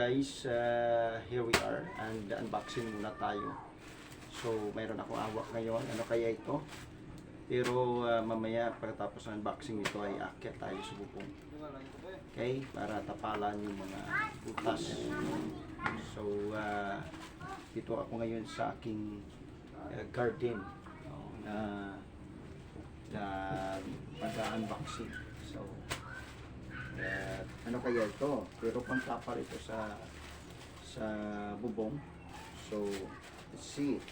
guys, here we are and unboxing muna tayo. So mayroon akong awak ngayon, ano kaya ito? Pero mamaya pagkatapos ng unboxing ito ay akyat tayo sa bubong. Okay, para tapalan yung mga butas. So dito ako ngayon sa aking garden na mag-unboxing. So ano kaya ito? Pero pang tapal ito sa bubong. So let's see.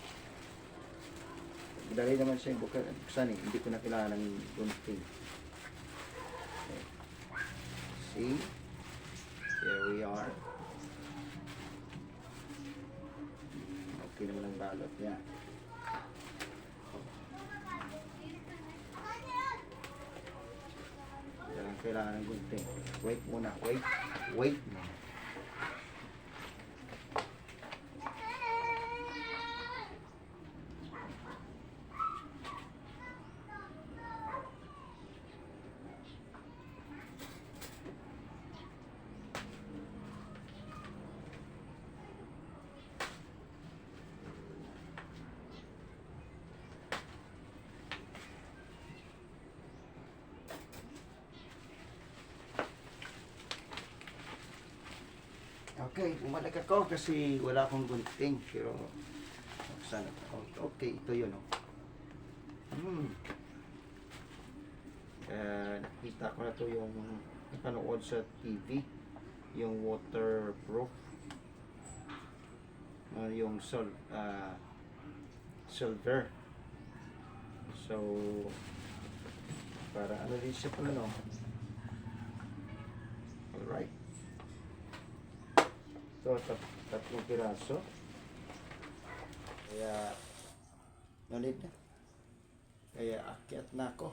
Dali naman siya yung buksan eh. Hindi ko na kailangan ng gunting. Okay. See? Here we are. Okay naman ang balot niya. Kailangan ng gunting. Wait muna. Wait. Okay, bumalik ako kasi wala akong gunting. Pero, sana. Okay, ito yun. Nakita ko na ito yung napanood sa TV. Yung waterproof. Yung silver. So, para ano rin siya pala, no? Alright. So, tatlong piraso. Kaya, nalid na. Kaya, akyat na ako.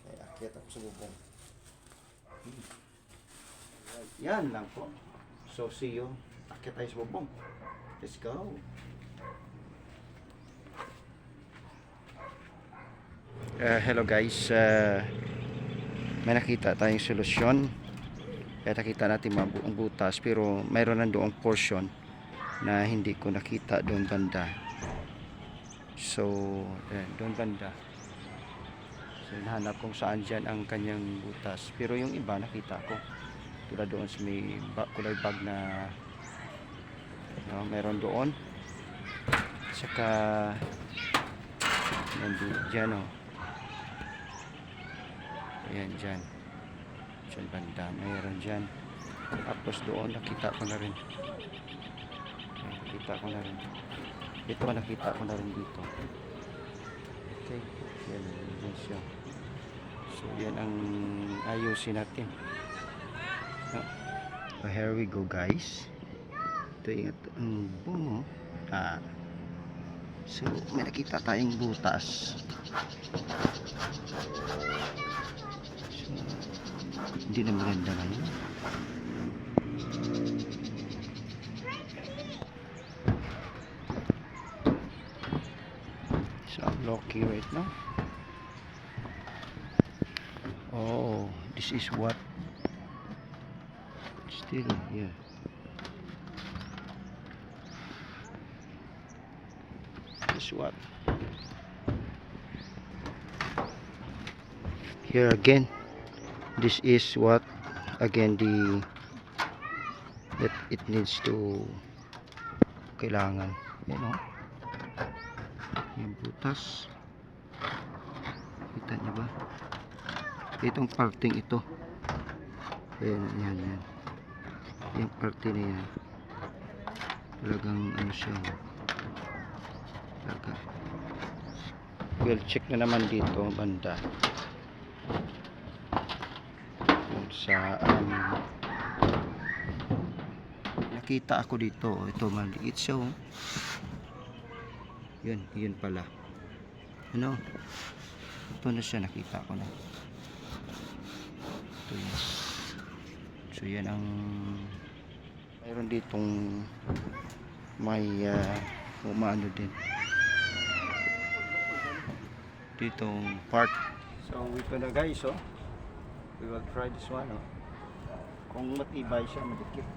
Kaya, akyat ako sa bubong. Yan lang po. So, see you. Akyat tayo sa bubong. Let's go. Hello guys. May nakita tayong solusyon. Kaya nakita natin ang butas, pero mayroon nandoong portion na hindi ko nakita doon banda. So, doon banda. So, nahanap kung saan dyan ang kanyang butas. Pero yung iba nakita ko. Tulad doon sa may kulay bag na mayroon doon. Saka, nandun dyan ayan dyan. Diyan banda, mayroon dyan. Tapos doon, nakita ko na rin. Dito nakita ko na rin dito. Okay, yan siya. So, yan ang ayusin natin. So, here we go guys. Ito yung bungo. So, may nakita tayong butas. Hindi na maganda ngayon. So I'm lucky right now. Oh, this is what still here. This is what here again. This is what again that it needs to kailangan, yung butas, kita niyo ba itong parting ito, yan yung parte na yan talagang ano siya talaga. We'll check na naman dito banda sa nakita ako dito. Ito maliit siya yun pala ito na siya, nakita ko na ito yun. So yan ang mayroon ditong may umaano din ditong part. So ito na guys, we will try this one. Kung matibay siya, madikit.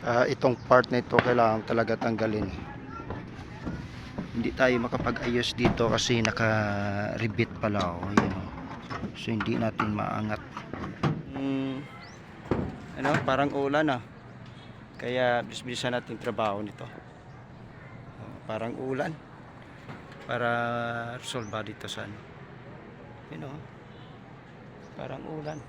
Itong part na ito kailangan talaga tanggalin. Hindi tayo makapag-ayos dito kasi naka-rebit pala, oh. Ayan, oh. So hindi natin maangat. Ano, parang ulan, ah. Kaya bisbisan natin trabaho nito. Parang ulan. Para resolve dito sa ano. You know, parang ulan.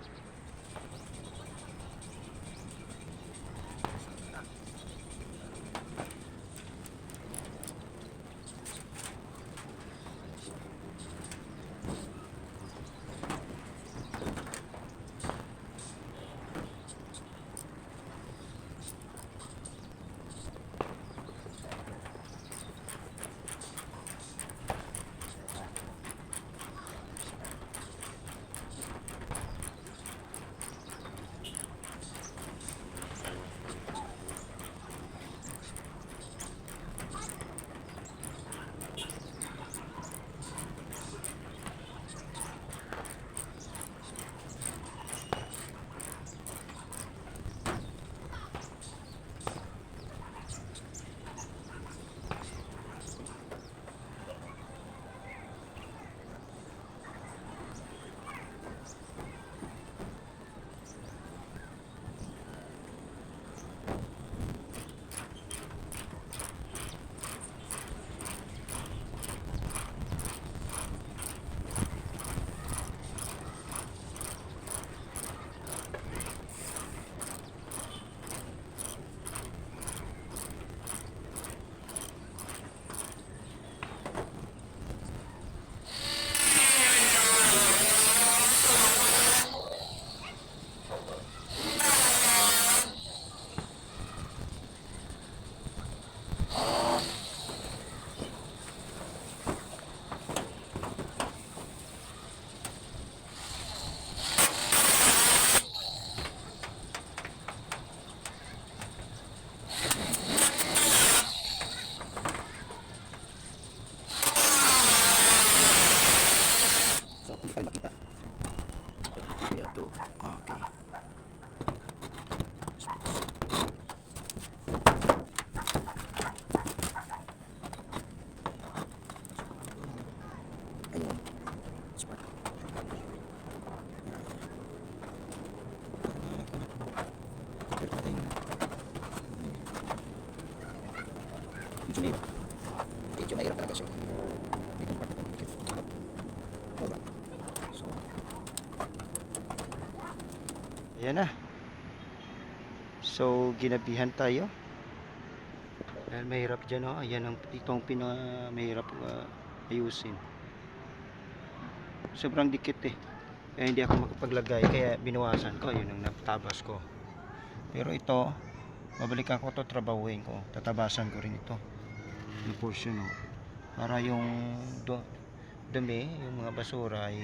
So, hindi kayo makita. Ito. Okay. Ayun. Spot. Medyo mahirap talaga siya. Itong part na ito. Diba? So, ayan na. So, ginabihan tayo. Dahil mahirap dyan, oh. Ayan ang itong mahirap ayusin. Sobrang dikit eh. Kaya hindi ako makapaglagay. Kaya binawasan ko. Yun ang natabas ko. Pero ito, babalikan ko to, trabahuin ko. Tatabasan ko rin ito. Yung portion, oh. Para yung dumi, yung mga basura ay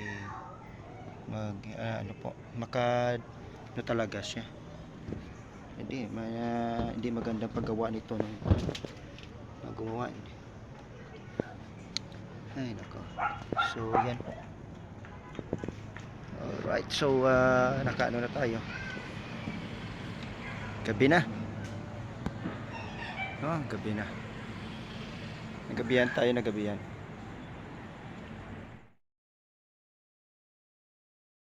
ano po, ano talaga siya. Hindi magandang paggawa nito ng gumawa. Ay nako. So yan. Alright, so nakaano na tayo. Gabi na. Gabi na. Nagabihan tayo, nagabihan.